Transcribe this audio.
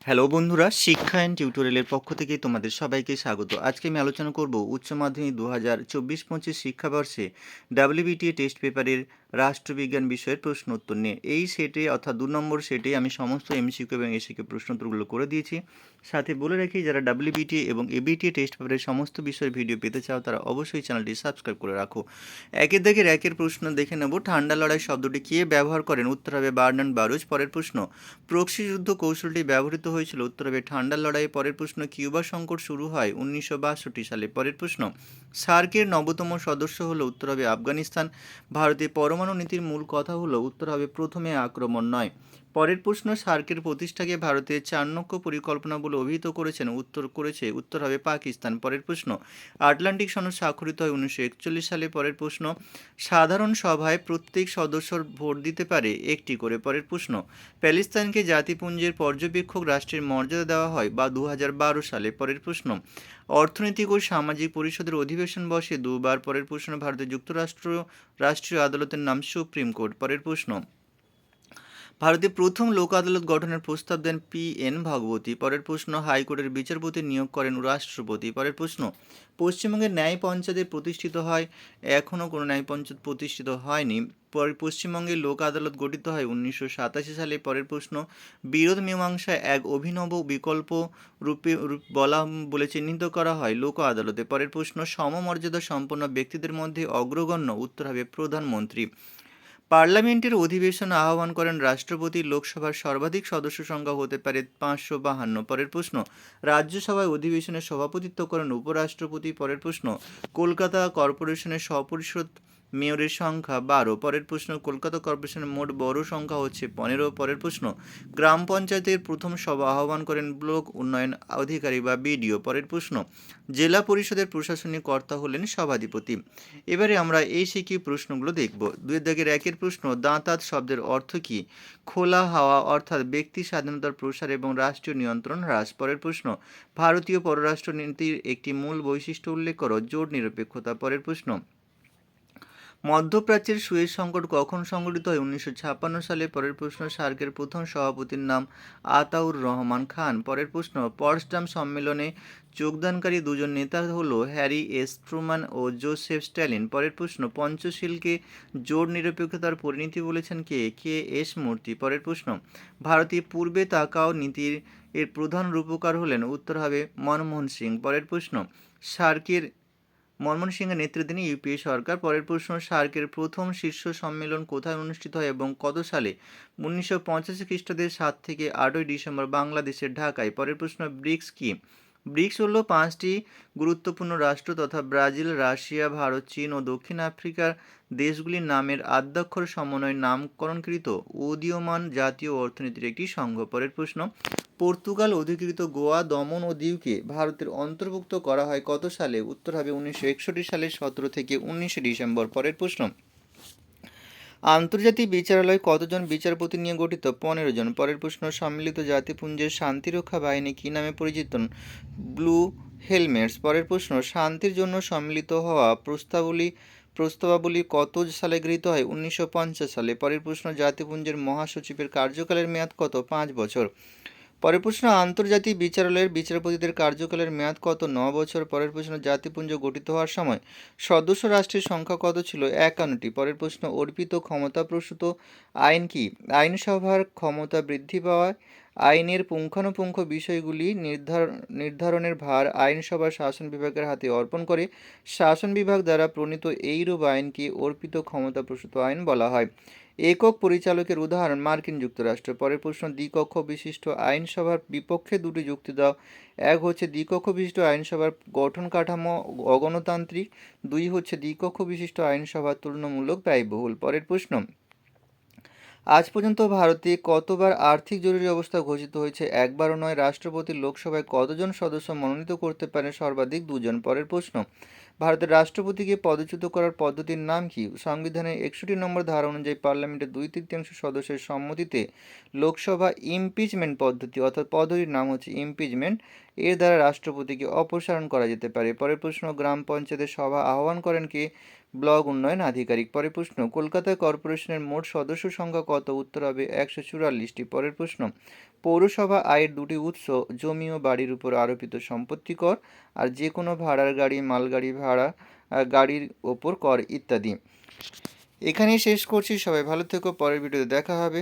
Hello বন্ধুরা, শিক্ষা and টিউটোরিয়ালের পক্ষ থেকে তোমাদের সবাইকে স্বাগত। আজকে আমি আলোচনা করব উচ্চ মাধ্যমিক 2024-25 শিক্ষাবর্ষে ডাব্লিউবিটিএ টেস্ট পেপারের রাষ্ট্রবিজ্ঞান বিষয়ের প্রশ্ন উত্তর নিয়ে। এই সেটে অর্থাৎ 2 নম্বর সেটে আমি সমস্ত এমসিকিউ এবং এসিকিউ প্রশ্ন উত্তরগুলো করে দিয়েছি। সাথে বলে রাখি, যারা ডাব্লিউবিটিএ এবং এবিটিএ টেস্ট পেপারের সমস্ত বিষয়ের ভিডিও পেতে চাও তারা অবশ্যই চ্যানেলটি সাবস্ক্রাইব করে রাখো। একের দাগের একের প্রশ্ন দেখে নেব। ঠান্ডা লড়াই শব্দটি কে ব্যবহার করেন? উত্তর হবে বার্নার্ড বারুচ। পরের প্রশ্ন, প্রক্সি যুদ্ধ কৌশলটি ব্যবহৃত হয়েছিল? উত্তর হবে ঠান্ডা লড়াইয়ে। পরের প্রশ্ন, কিউবা সংকট শুরু হয় 1962 সালে। পরের প্রশ্ন, সার্কের নবতম সদস্য হলো? উত্তর হবে আফগানিস্তান। ভারতের পরমাণু নীতির মূল কথা হলো? উত্তর হবে প্রথমে আক্রমণ নয়। পরের প্রশ্ন, সার্কের প্রতিষ্ঠাকে ভারতের চাণক্য পরিকল্পনা বলে অভিহিত উত্তর হবে পাকিস্তান। পরের প্রশ্ন, আটলান্টিক সনদ স্বাক্ষরিত হয় 1941 সালে। পরের প্রশ্ন, সাধারণ সভায় প্রত্যেক সদস্য ভোট দিতে পারে একটি করে। পরের প্রশ্ন, প্যালেস্তাইনকে জাতিপুঞ্জের পর্যবেক্ষক রাষ্ট্রের মর্যাদা দেওয়া হয় 2012 সালে। পরের প্রশ্ন, অর্থনৈতিক ও সামাজিক পরিষদের অধিবেশন বসে দুবার। পরের প্রশ্ন, ভারতের রাষ্ট্রীয় আদালতের নাম সুপ্রিম কোর্ট। পরের প্রশ্ন, ভারতে প্রথম লোক আদালত গঠনের প্রস্তাব দেন পি.এন. ভাগবতী। পরের প্রশ্ন, হাইকোর্টের বিচারপতি নিয়োগ করেন রাষ্ট্রপতি। পরের প্রশ্ন, পশ্চিমবঙ্গের ন্যায় পঞ্চায়েত প্রতিষ্ঠিত হয়? এখনও কোনো ন্যায় পঞ্চায়েত প্রতিষ্ঠিত হয়নি। পশ্চিমবঙ্গের লোক আদালত গঠিত হয় 1987 সালে। পরের প্রশ্ন, বিরোধ মীমাংসা এক অভিনব বিকল্প বলা বলে চিহ্নিত করা হয় লোক আদালতে। পরের প্রশ্ন, সমমর্যাদা সম্পন্ন ব্যক্তিদের মধ্যে অগ্রগণ্য? উত্তর হবে প্রধানমন্ত্রী। পার্লামেন্টের অধিবেশন আহ্বান করেন রাষ্ট্রপতি। লোকসভার সর্বাধিক সদস্য সংখ্যা হতে পারে 552। পরের প্রশ্ন, রাজ্যসভায় অধিবেশনের সভাপতিত্ব করেন উপরাষ্ট্রপতি। পরের প্রশ্ন, কলকাতা কর্পোরেশনের সপরিষদ মেয়রের সংখ্যা 12। পরের প্রশ্ন, কলকাতা কর্পোরেশনের মোট বড় সংখ্যা হচ্ছে 15। পরের প্রশ্ন, গ্রাম পঞ্চায়েতের প্রথম সভা আহ্বান করেন ব্লক উন্নয়ন অধিকারী বা বিডিও। পরের প্রশ্ন, জেলা পরিষদের প্রশাসনিক কর্তা হলেন সভাধিপতি। এবারে আমরা এই শিখিয়ে প্রশ্নগুলো দেখব। 2 দাগের একের প্রশ্ন, দাঁতাত শব্দের অর্থ কী? খোলা হাওয়া, অর্থাৎ ব্যক্তি স্বাধীনতার প্রসার এবং রাষ্ট্রীয় নিয়ন্ত্রণ হ্রাস। পরের প্রশ্ন, ভারতীয় পররাষ্ট্র নীতির একটি মূল বৈশিষ্ট্য উল্লেখ করো। জোট নিরপেক্ষতা। পরের প্রশ্ন, মধ্যপ্রাচ্যের সুয়েজ সংকট কখন সংঘটিত হয়? 1956 সালে। পরের প্রশ্ন, সার্কের প্রথম সভাপতির নাম আতাউর রহমান খান। পরের প্রশ্ন, পটসডাম সম্মেলনে যোগদানকারী দুজন নেতা হলো হ্যারি এস ট্রুম্যান ও জোসেফ স্ট্যালিন। পরের প্রশ্ন, পঞ্চশীলকে জোট নিরপেক্ষতার পরিণতি বলেছেন কে? কে এস মূর্তি। পরের প্রশ্ন, ভারতীয় পূর্বে তাকাও নীতির প্রধান রূপকার হলেন? উত্তর হবে মনমোহন সিং। পরের প্রশ্ন, সার্কের মনমোহন সিংয়ের নেতৃত্বাধীন ইউপিএ সরকার। পরের প্রশ্ন, সার্কের প্রথম শীর্ষ সম্মেলন কোথায় অনুষ্ঠিত হয় এবং কত সালে? 1985 খ্রিস্টাব্দের 7 থেকে 8ই ডিসেম্বর বাংলাদেশের ঢাকায়। পরের প্রশ্ন, ব্রিক্স কি? ব্রিক্স হল 5টি গুরুত্বপূর্ণ রাষ্ট্র তথা ব্রাজিল, রাশিয়া, ভারত, চীন ও দক্ষিণ আফ্রিকার দেশগুলির নামের আদ্যাক্ষর সমন্বয়ে নামকরণকৃত উদীয়মান জাতীয় অর্থনীতির একটি সংঘ। পরের প্রশ্ন, পর্তুগাল অধিকৃত গোয়া, দমন ও দিউকে ভারতের অন্তর্ভুক্ত করা হয় কত সালে? উত্তর হবে 1961 সালের 17 থেকে 19 ডিসেম্বর। পরের প্রশ্ন, আন্তর্জাতিক বিচারালয় কতজন বিচারপতি নিয়ে গঠিত? 15 জন। পরের প্রশ্ন, সম্মিলিত জাতিপুঞ্জের শান্তিরক্ষা বাহিনী কী নামে পরিচিত? Blue helmets. পরের প্রশ্ন, শান্তির জন্য সম্মিলিত হওয়া প্রস্তাবাবলী কত সালে গৃহীত হয়? 1950 সালে। পরের প্রশ্ন, জাতিপুঞ্জের মহাসচিবের কার্যকালের মেয়াদ কত? 5 বছর। পরের প্রশ্ন, আন্তর্জাতিক বিচারালয়ের বিচারপতিদের কার্যকালের মেয়াদ কত? 9 বছর। পরের প্রশ্ন, জাতিপুঞ্জ গঠিত হওয়ার সময় সদস্য রাষ্ট্রের সংখ্যা কত ছিল? 51টি। পরের প্রশ্ন, অর্পিত ক্ষমতাপ্রসূত আইন কি? আইনসভার ক্ষমতা বৃদ্ধি পাওয়ায় আইনের পুঙ্খানুপুঙ্খ বিষয়গুলি নির্ধারণের ভার আইনসভার শাসন বিভাগের হাতে অর্পণ করে। শাসন বিভাগ দ্বারা প্রণীত এইরূপ আইনকে অর্পিত ক্ষমতাপ্রসূত আইন বলা হয়। একক পরিচালকের উদাহরণ মার্কিন যুক্তরাষ্ট্র। পরের প্রশ্ন, দ্বিকক্ষ বিশিষ্ট আইনসভার বিপক্ষে দুটি যুক্তি দাও। এক হচ্ছে দ্বিকক্ষ বিশিষ্ট আইনসভার গঠন কাঠামো অগণতান্ত্রিক। 2 হচ্ছে দ্বিকক্ষ বিশিষ্ট আইনসভা তুলনামূলক ব্যয়বহুল। পরের প্রশ্ন, আজ পর্যন্ত ভারতে কতবার আর্থিক জরুরি অবস্থা ঘোষিত হয়েছে? একবারও নয়। রাষ্ট্রপতির লোকসভায় কতজন সদস্য মনোনীত করতে পারেন? সর্বাধিক 2 জন। পরের প্রশ্ন, ভারতের রাষ্ট্রপতিকে পদচ্যুত করার পদ্ধতির নাম কি? সংবিধানের 61 নম্বর ধারা অনুযায়ী পার্লামেন্টের 2/3 সদস্যের সম্মতিতে লোকসভা ইমপিচমেন্ট পদ্ধতি অর্থাৎ পদ্ধতির নাম হচ্ছে ইমপিচমেন্ট, এর দ্বারা রাষ্ট্রপতিকে অপসারণ করা যেতে পারে। পরের প্রশ্ন, গ্রাম পঞ্চায়েতের সভা আহ্বান করেন কে? ব্লক উন্নয়ন আধিকারিক। পরের প্রশ্ন, কলকাতা কর্পোরেশনের মোট সদস্য সংখ্যা কত? উত্তর হবে ১৪৪টি। পরের প্রশ্ন, পৌরসভা আয়ের দুটি উৎস জমি ও বাড়ির উপর আরোপিত সম্পত্তি কর আর যে কোনো ভাড়ার গাড়ি, মালগাড়ি ভাড়া গাড়ির ওপর কর ইত্যাদি। এখানেই শেষ করছি। সবাই ভালো থেকো, পরের ভিডিওতে দেখা হবে।